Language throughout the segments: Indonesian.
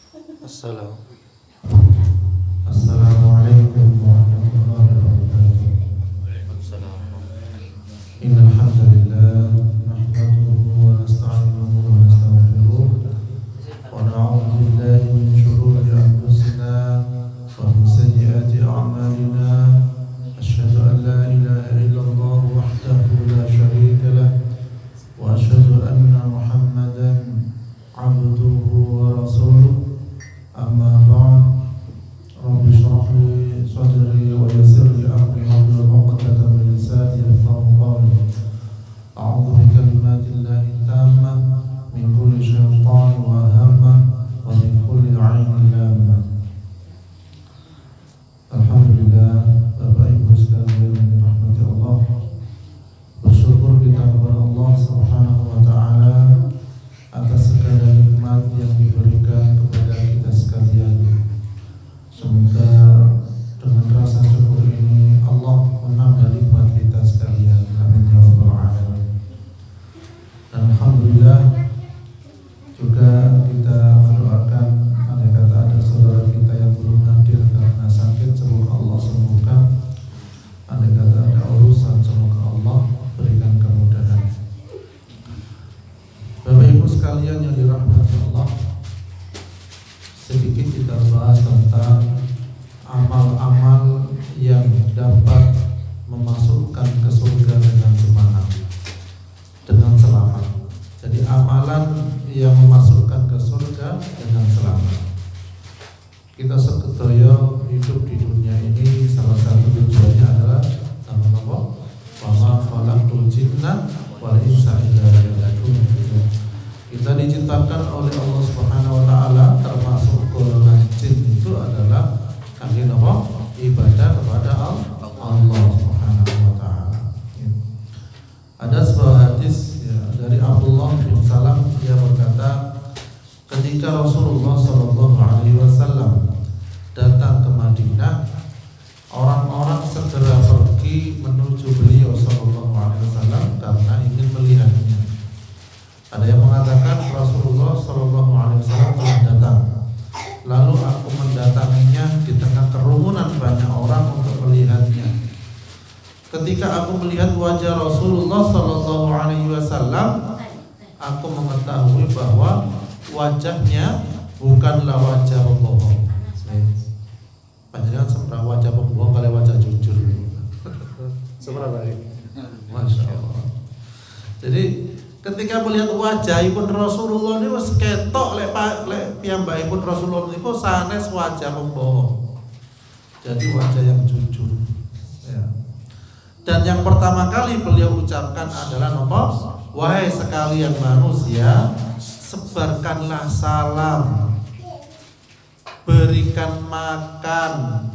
Assalam. Assalamualaikum warahmatullahi wabarakatuh. Waalaikumsalam. Innal hamdalillah nahmaduhu wa nasta'inuhu wa nastaghfiruh wa na'udzu billahi min shururi anfusina wa min sayyiati a'malina. Asyhadu an la ilaha illallah wahdahu la syarika lah wa asyhadu anna Muhammadan 'abduhu wa rasuluh. Amma ba'd. Rabbi shrah li sadri wa yassir li amri wahlul 'uqdatam min lisani yafqahu qawli. A'udzu bi kalimatillahi tammah min kulli syaitan wa hammah wa min kulli 'ainin lammah. Alhamdulillah, Bapak Ibu sekalian yang dirahmati Allah, bersyukur kita kepada Allah Subhanahu wa taala atas segala nikmat yang diberikan kepada kita sekalian. Semoga dengan rasa syukur ini Allah menambah nikmat kita sekalian. Amin ya rabbal alamin. Dan alhamdulillah juga kita mendoakan andai kata ada saudara kita yang belum hadir karena sakit, semoga Allah sembuhkan. Andai kata ada urusan, semoga Allah berikan kemudahan. Bapak Ibu sekalian yang dirahmati Allah, sedikit kita bahas tentang amal-amal yang dapat memasukkan ke surga dengan semangat, dengan selamat. Jadi amalan yang memasukkan ke surga dengan selamat. Kita sekedaya hidup di dunia ini, salah satu tujuannya adalah apa? Wa ma khalaqtul jinna wal insa illa liya'budun. Kita diciptakan oleh Allah Subhanahu wa taala, termasuk golongan jin itu adalah kami ibadah kepada Allah Subhanahu wa taala. Ada sebuah hadis dari Abdullah bin Salam, dia berkata, ketika Rasulullah sallallahu alaihi wasallam datang ke Madinah, orang-orang segera pergi menuju beliau sallallahu alaihi wasallam karena ingin melihatnya. Ada yang mengatakan Rasulullah sallallahu alaihi wasallam telah datang, lalu aku mendatanginya di tengah kerumunan banyak orang untuk melihatnya. Ketika aku melihat wajah Rasulullah sallallahu alaihi wasallam, aku mengetahui bahwa wajahnya bukanlah wajah pembohong. Panjenengan sembah wajah pembohong kali wajah jujur. Sembah baik. Masya Allah. Jadi ketika melihat wajahipun Rasulullah ini wis ketok lek piyambakipun Rasulullah niku sanes wajah pembohong. Jadi wajah yang jujur. Ya. Dan yang pertama kali beliau ucapkan adalah apa? Wahai sekalian manusia, sebarkanlah salam, berikan makan,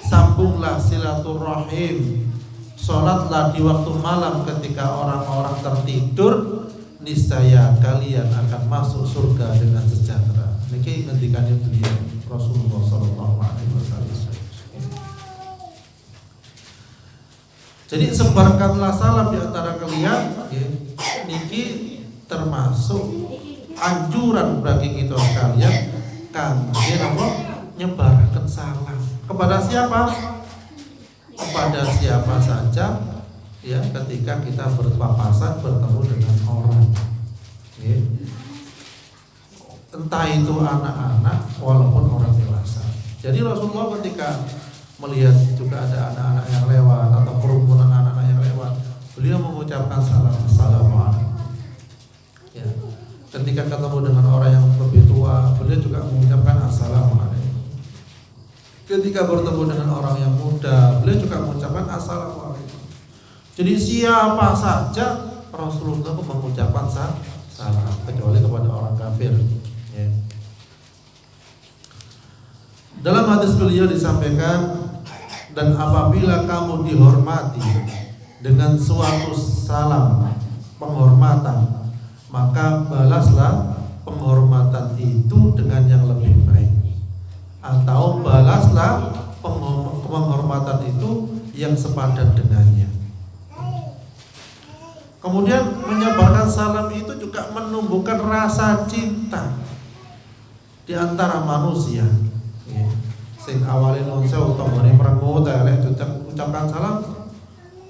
sambunglah silaturahim, sholatlah di waktu malam ketika orang-orang tertidur, niscaya kalian akan masuk surga dengan sejahtera. Niki ngendikane beliau Rasulullah sallallahu alaihi wasallam. Jadi sebarkanlah salam di antara kalian. Niki termasuk anjuran bagi kita sekalian kangge napa nyebarkan salam kepada siapa? Kepada siapa saja ya, ketika kita berpapasan bertemu dengan orang ya. Entah itu anak-anak walaupun orang dewasa. Jadi Rasulullah ketika melihat juga ada anak-anak yang lewat atau kerumunan anak-anak yang lewat, beliau mengucapkan salam, assalamualaikum ya. Ketika ketemu dengan orang yang lebih tua, beliau juga mengucapkan assalamualaikum. Ketika bertemu dengan orang yang muda, beliau juga mengucapkan assalamualaikum. Jadi siapa saja Rasulullah mengucapkan salam, kecuali kepada orang kafir ya. Dalam hadis beliau disampaikan, dan apabila kamu dihormati dengan suatu salam penghormatan, maka balaslah penghormatan itu dengan yang lebih baik, atau balaslah penghormatan itu yang sepadan dengannya. Kemudian menyebarkan salam itu juga menumbuhkan rasa cinta. di antara manusia. Sing awalin nonse utawa merengut elek ucapkan salam.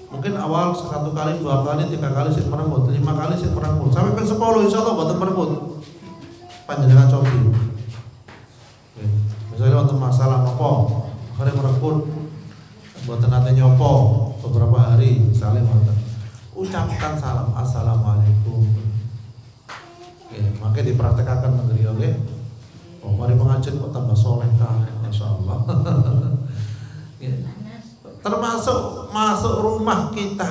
Mungkin awal 1 kali, 2 kali, 3 kali sing merengut, 5 kali sing merengut, sampai ping 10 insyaallah boten merengut. Panjenengan cobi. Misalnya untuk masalah apa, akhirnya merengut, boten nate nyopo beberapa hari, misalnya boten. Ucapkan salam, assalamualaikum. Makanya dipraktekkan negeri oke. Oh, mari pengajian kok tambah soleh kan, masyaallah. Termasuk masuk rumah kita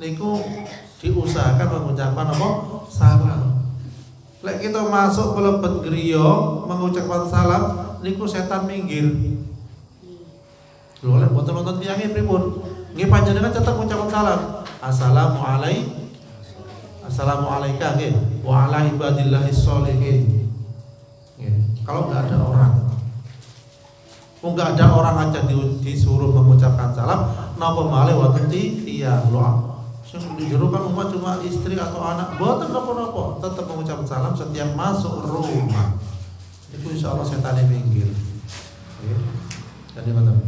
niku diusahakan mengucapkan apa? Salam. Lek kita masuk melebet griya mengucapkan salam niku setan minggir. Lho lek boten nonton tiyange pripun? Nggih panjenengan tetep ngucapkan salam. Assalamualaikum. Assalamualaikum nggih. Wa ala ibadillahis sholihin. Kalau enggak ada orang, enggak ada orang aja disuruh mengucapkan salam, napa malih wonten tiyang lho. Sing dijero kan umat cuma istri atau anak, mboten napa-napa, tetap mengucapkan salam setiap masuk rumah. Itu insyaallah setane minggir. Nggih. Jadi mantap.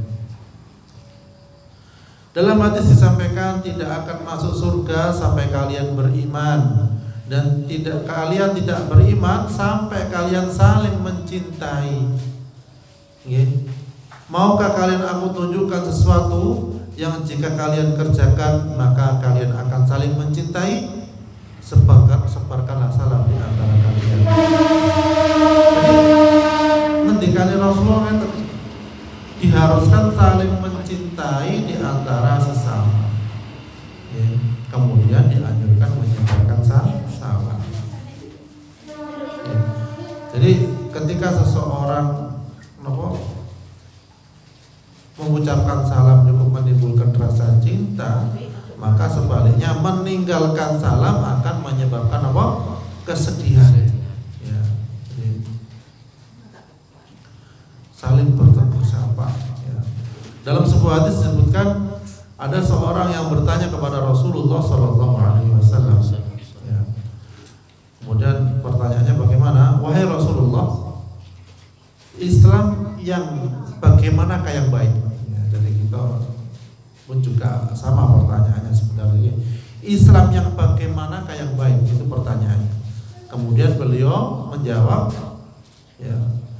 Dalam hadis disampaikan tidak akan masuk surga sampai kalian beriman. Dan kalian tidak beriman sampai kalian saling mencintai. Maukah kalian aku tunjukkan sesuatu yang jika kalian kerjakan maka kalian akan saling mencintai? Sebarkanlah salam di antara kalian. Jadi ngendikane Rasulullah diharuskan saling mencintai di antara sesama. Kemudian dianjurkan menyebarkan salam. Jadi ketika seseorang mengucapkan salam cukup menimbulkan rasa cinta, maka sebaliknya meninggalkan salam akan menyebabkan apa? Kesedihan. Ya, jadi saling bertegur sapa. Ya. Dalam sebuah hadis disebutkan ada seorang yang bertanya kepada Rasulullah SAW. Ya. Kemudian pertanyaannya bagaimana? Wahai Rasulullah, Islam yang bagaimanakah yang baik? Ya, jadi kita pun juga sama pertanyaannya sebenarnya. Islam yang bagaimanakah yang baik? Itu pertanyaannya. Kemudian beliau menjawab, ya,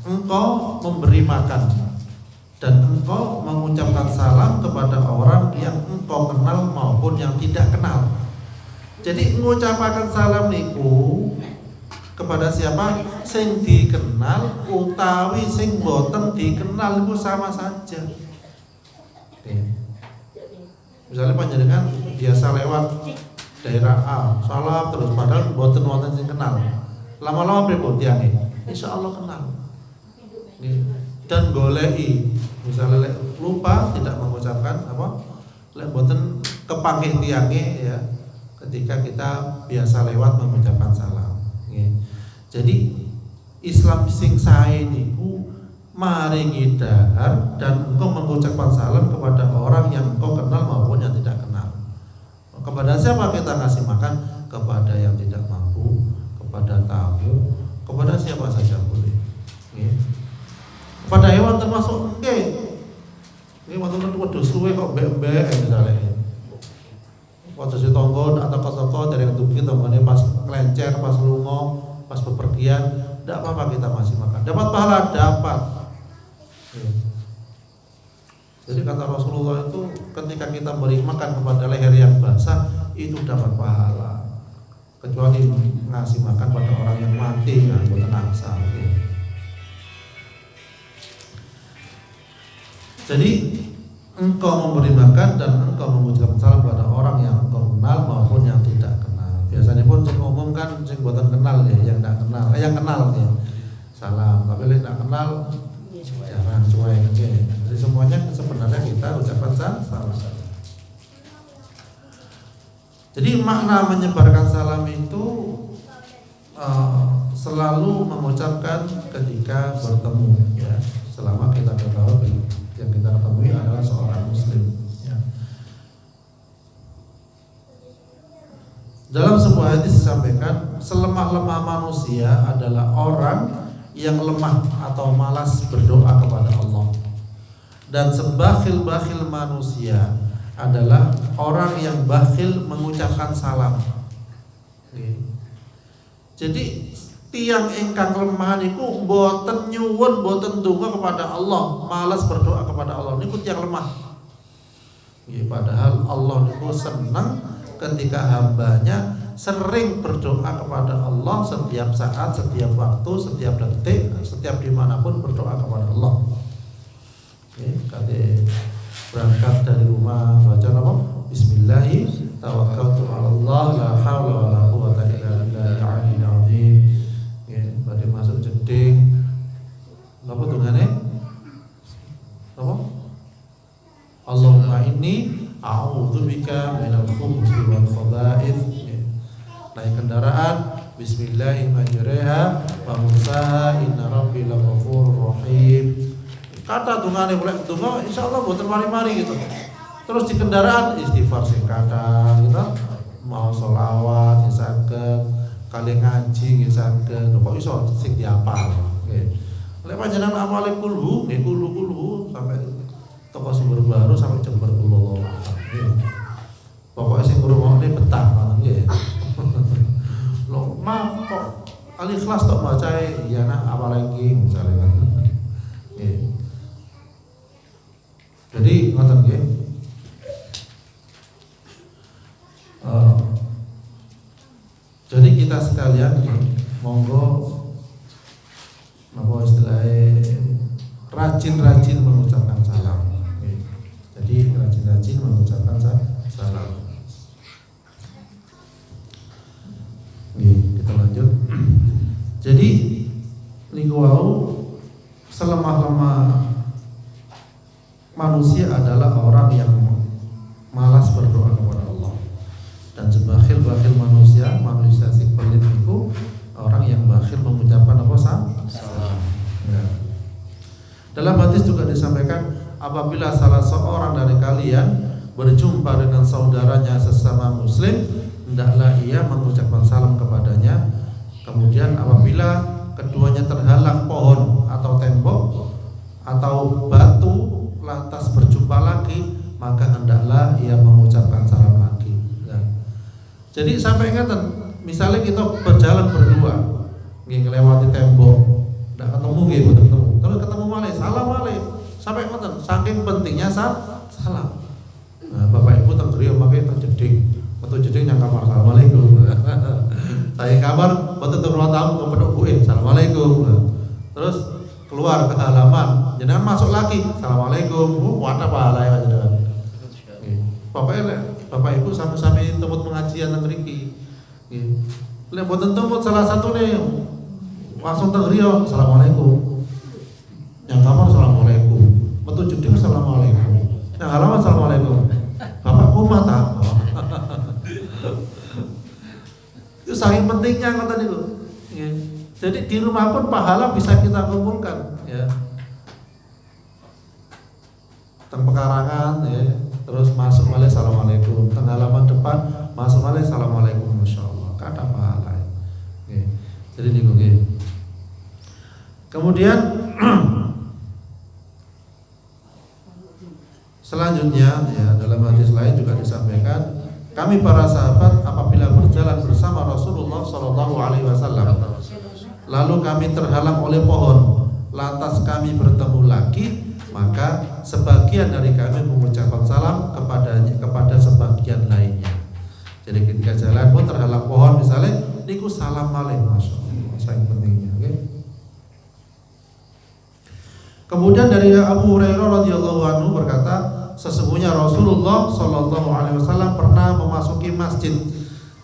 engkau memberi makan dan engkau mengucapkan salam kepada orang yang engkau kenal maupun yang tidak kenal. Jadi mengucapkan salam niku kepada siapa? Sing dikenal utawi sing boten dikenal itu sama saja. Misalnya panjenengan biasa lewat daerah A, salam terus padahal boten wonten sing kenal. Lama-lama pripun tiange? Insyaallah kenal. Dan golei, misalnya lupa tidak mengucapkan apa? Lek boten kepanggih tiange ya. Ketika kita biasa lewat mengucapkan salam. Jadi Islam sing sae niku maringi dahar dan engkau mengucapkan salam kepada orang yang engkau kenal maupun yang tidak kenal. Kepada siapa kita ngasih makan? Kepada yang tidak mampu, kepada tamu, kepada siapa saja boleh. Kepada hewan termasuk ini waktu wedhus suwe kok mbek-mbek misalnya. Waktu si tonggo atau toko dari tubuh kita pas kelencer, pas lungo, pas bepergian, tidak apa-apa kita masih makan. Dapat pahala, dapat. Jadi kata Rasulullah itu ketika kita beri makan kepada leher yang basah itu dapat pahala. Kecuali ngasih makan pada orang yang mati, nah itu tenang saja. Jadi engkau memberi makan dan engkau mengucapkan salam kepada orang yang engkau kenal maupun yang tidak kenal. Biasanya pun sing umum kan sing boten kenal ya, yang tidak kenal, yang kenal ya. Salam, tapi yang tidak kenal jarang cuek ya. Jadi semuanya sebenarnya kita ucapkan salam. Jadi makna menyebarkan salam itu selalu mengucapkan ketika bertemu ya. Selama kita ketahui yang kita temui adalah seorang muslim ya. Dalam sebuah hadis disampaikan selemah-lemah manusia adalah orang yang lemah atau malas berdoa kepada Allah. Dan sebakhil-bakhil manusia adalah orang yang bakhil mengucapkan salam. Jadi tiang ingkang lemah niku mboten nyuwun, mboten donga kepada Allah, malas berdoa kepada Allah niku tiang lemah. Padahal Allah niku senang ketika hambanya sering berdoa kepada Allah setiap saat, setiap waktu, setiap detik, setiap dimanapun berdoa kepada Allah. Kali berangkat dari rumah baca apa? Bismillahirrahmanirrahim. Tawakkaltu 'ala Allah, la haula wala quwwata illa billahil 'aliyyil 'azim. Badhe masuk jeding. Napa dungane? Napa? Allahumma inni a'udzubika minal khubuthi wal khaba'ith. Naik kendaraan, bismillahirrahmanirrahim, wa mursaha inna rabbi laghafurur rahim. Kata dungane boleh donga insyaallah mboten mari-mari gitu. Terus di kendaraan istighfar sing kathah gitu. Mau selawat saged, kali ngaji saged. Kok iso sing dihafal. Nggih. Lek panjenengan amale kulhu, nggih kulhu sampai toko Sumber Baru sampai Jember kula. Pokoke sing ngrungokne betah ngoten nggih. Loh, mah kok Al-Ikhlas tok macae ya nak apa lagi misalnya. Nggih. Jadi ngoten nggih. Jadi kita sekalian monggo napa istilahnya rajin-rajin mengucapkan salam. Jadi rajin-rajin mengucapkan salam. Kita lanjut. Jadi niku wau selemah-lemah manusia adalah orang yang malas berdoa kepada Allah. Dan sebakhil-bakhil manusia sing pelit itu orang yang bakhil mengucapkan apa? Salam. Ya. Dalam hadis juga disampaikan, apabila salah seorang dari kalian berjumpa dengan saudaranya sesama muslim, hendaklah ia mengucapkan salam kepadanya. Kemudian apabila keduanya terhalang pohon atau tembok atau batu lantas berjumpa lagi, maka hendaklah ia mengucapkan salam lagi. Ya. Jadi sampai ingatan, misalnya kita berjalan berdua, ngelewati tembok, tidak ketemu, ketemu, terus ketemu malih, salam malih, sampai ingatan, saking pentingnya salam. Nah, Bapak Ibu tenggeriyo makanya terjeding, betul jeding yang kamar, assalamualaikum. Saya kamar, betul rumah tamu kepada gue, assalamualaikum. Terus keluar ke halaman, jangan masuk lagi, assalamualaikum. Wadah pahala ya jangan. Bapak Ibu sami-sami temut pengajian nang mriki. Nggih. Lek boten temut salah satu nih langsung tenggeriyo, assalamualaikum. Yang kamar assalamualaikum. Metu jeding assalamualaikum. Yang halaman assalamualaikum. Bapak kumat ta? Itu saking pentingnya ngoten niku. Nggih. Jadi di rumah pun pahala bisa kita kumpulkan, ya. Teng pekarangan, ya. Terus masuk malih assalamualaikum. Teng halaman depan masuk malih assalamualaikum, masyaallah. Kata pahala. Nggih. Jadi niku nggih. Kemudian selanjutnya, ya, dalam hadis lain juga disampaikan, kami para sahabat apabila berjalan bersama Rasulullah SAW, lalu kami terhalang oleh pohon, lantas kami bertemu lagi, maka sebagian dari kami mengucapkan salam kepada sebagian lainnya. Jadi ketika jalan pun terhalang pohon misalnya, niku salam malih, masyaallah, sangat pentingnya. Okay? Kemudian dari Abu Hurairah radhiyallahu anhu berkata, sesungguhnya Rasulullah SAW pernah memasuki masjid.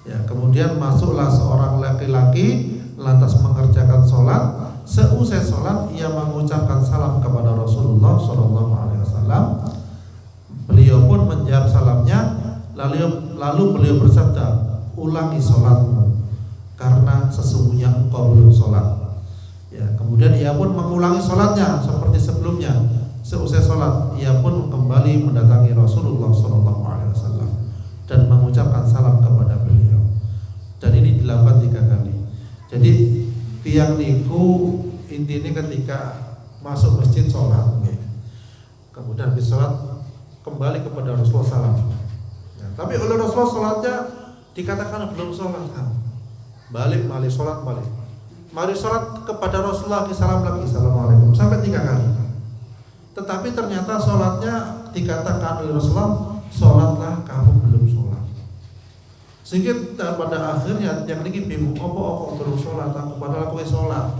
Ya, kemudian masuklah seorang laki-laki lantas mengerjakan sholat. Seusai sholat ia mengucapkan salam kepada Rasulullah SAW. Beliau pun menjawab salamnya. Lalu beliau bersabda, ulangi sholatmu, karena sesungguhnya engkau belum sholat. Ya, kemudian ia pun mengulangi sholatnya seperti sebelumnya. Seusai sholat ia pun kembali mendatangi Rasulullah SAW dan mengucapkan salam kepada beliau. Dan ini dilakukan 3 kali. Jadi tiang niku intinya ketika masuk masjid sholat, kemudian habis sholat kembali kepada Rasulullah SAW. Ya, tapi oleh Rasulullah sholatnya dikatakan belum sholat, balik sholat balik. Mari sholat kepada Rasulullah salam lagi, assalamualaikum, sampai 3 kali. Tetapi ternyata sholatnya dikatakan oleh Rasulullah, sholatlah kamu belum sholat. Sehingga pada akhirnya yang ini bingung, apa belum sholat, aku padahal aku sholat.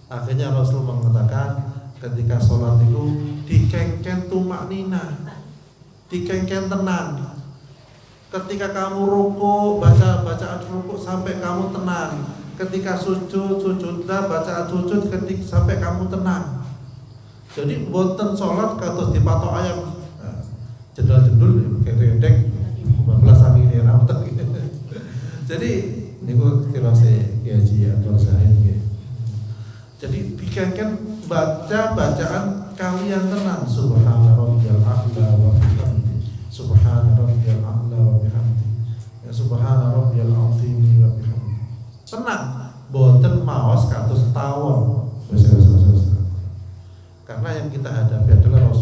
Akhirnya Rasul mengatakan ketika sholat itu dikengken tumak nina, dikengken tenang. Ketika kamu ruku, bacaan ruku sampai kamu tenang. Ketika sujudlah bacaan sujud ketika sampai kamu tenang. Jadi boten sholat kados dipatok ayam. Jendul-jendul gedek bablas sami ini rawat gitu. Jadi niku tirose Haji Abdul Zahid nggih. Jadi dikengken baca bacaan kalian tenang, subhana rabbiyal a'la wa bihamdi, subhana rabbiyal a'la wa bihamdi, ya subhana rabbiyal azim wa bihamdi. Tenang, boten maos kados tawon. Karena yang kita hadapi adalah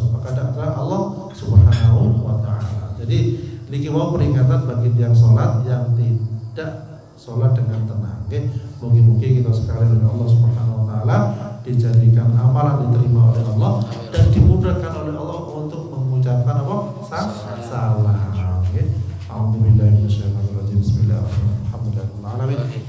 Allah Subhanahu wa taala. Jadi niki mau peringatan bagi yang sholat yang tidak sholat dengan tenang. Oke, mugi-mugi kita sekalian oleh Allah Subhanahu wa taala dijadikan amalan diterima oleh Allah dan dimudahkan oleh Allah untuk mengucapkan apa? Salam. Oke. Alhamdulillah minasyaitonir rajim. Bismillahirrahmanirrahim.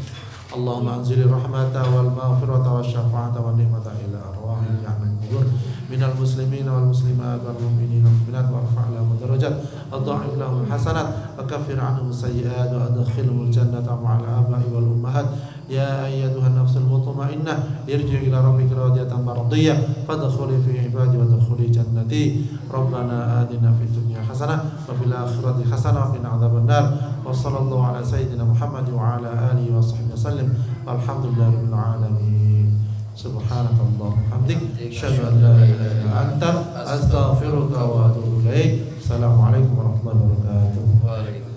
Allahumma anzil rahmata wal maghfirata wasyafa'ata wa ni'mata ila arwahil ya'mal kubur minal muslimin wal muslimat wal mu'minin wal mu'minat warfa' lahum darajat adha'if lahum hasanat wa kaffir anhum sayyi'at wa adkhilhum jannata ma'al aba'i wal ummahat ya ayyatuhan nafsul mutmainnah irji' ila rabbika radiyatan mardiyah fadkhuli fi ibadi wa dkhuli jannati rabbana atina fid dunya hasanah wa fil akhirati hasanah wa qina adzabannar wa sallallahu ala sayyidina Muhammad wa ala alihi wa sahbihi wasallam walhamdulillahirabbil alamin. Subhanallah hamdik asyhadu an la ilaha illa anta astaghfiruka wa atubu ilaik. Assalamualaikum warahmatullahi wabarakatuh.